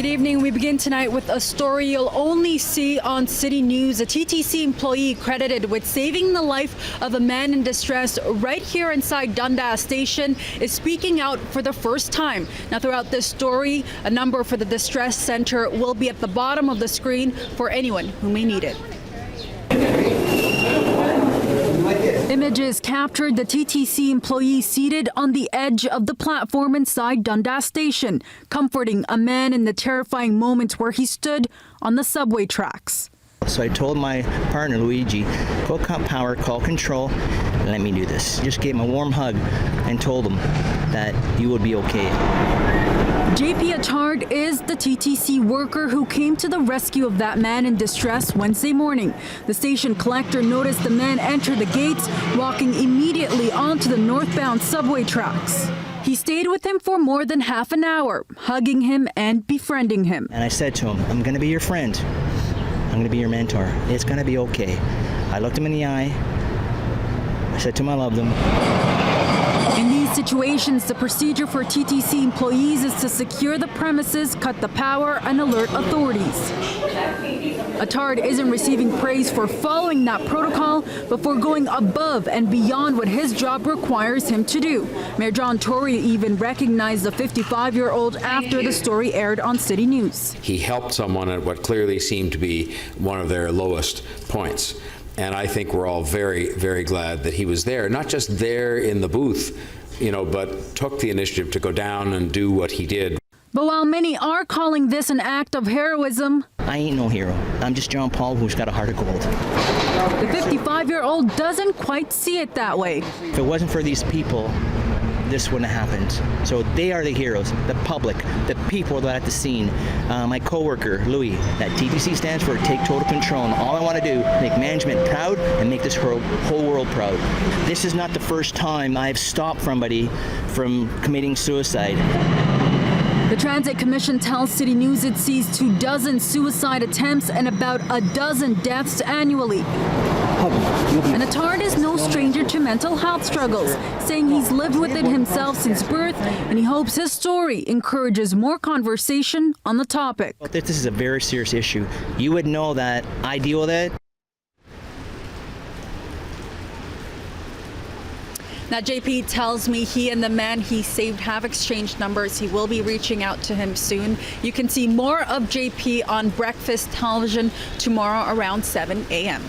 Good evening. We begin tonight with a story you'll only see on City News. A TTC employee credited with saving the life of a man in distress right here inside Dundas Station is speaking out for the first time. Now, throughout this story, a number for the distress center will be at the bottom of the screen for anyone who may need it. Images captured the TTC employee seated on the edge of the platform inside Dundas Station, comforting a man in the terrifying moments where he stood on the subway tracks. So I told my partner, Luigi, go cut power, call control, and let me do this. Just gave him a warm hug and told him that you would be okay. JP Attard is the TTC worker who came to the rescue of that man in distress Wednesday morning. The station collector noticed the man enter the gates, walking immediately onto the northbound subway tracks. He stayed with him for more than half an hour, hugging him and befriending him. And I said to him, I'm going to be your friend. I'm going to be your mentor. It's going to be okay. I looked him in the eye. I said to him I loved him. In these situations, the procedure for TTC employees is to secure the premises, cut the power, and alert authorities. Attard isn't receiving praise for following that protocol, but for going above and beyond what his job requires him to do. Mayor John Tory even recognized the 55-year-old after the story aired on City News. He helped someone at what clearly seemed to be one of their lowest points. And I think we're all very, very glad that he was there, not just there in the booth, but took the initiative to go down and do what he did. But while many are calling this an act of heroism, I ain't no hero. I'm just John Paul who's got a heart of gold. The 55-year-old doesn't quite see it that way. If it wasn't for these people, this wouldn't have happened. So they are the heroes, the public, the people that are at the scene. My coworker, Louis, that TTC stands for Take Total Control. And all I want to do is make management proud and make this whole world proud. This is not the first time I've stopped somebody from committing suicide. The Transit Commission tells City News it sees 24 suicide attempts and about a dozen deaths annually. And Attard is no stranger to mental health struggles, saying he's lived with it himself since birth, and he hopes his story encourages more conversation on the topic. This is a very serious issue. You would know that I deal with it. Now, JP tells me he and the man he saved have exchanged numbers. He will be reaching out to him soon. You can see more of JP on Breakfast Television tomorrow around 7 a.m.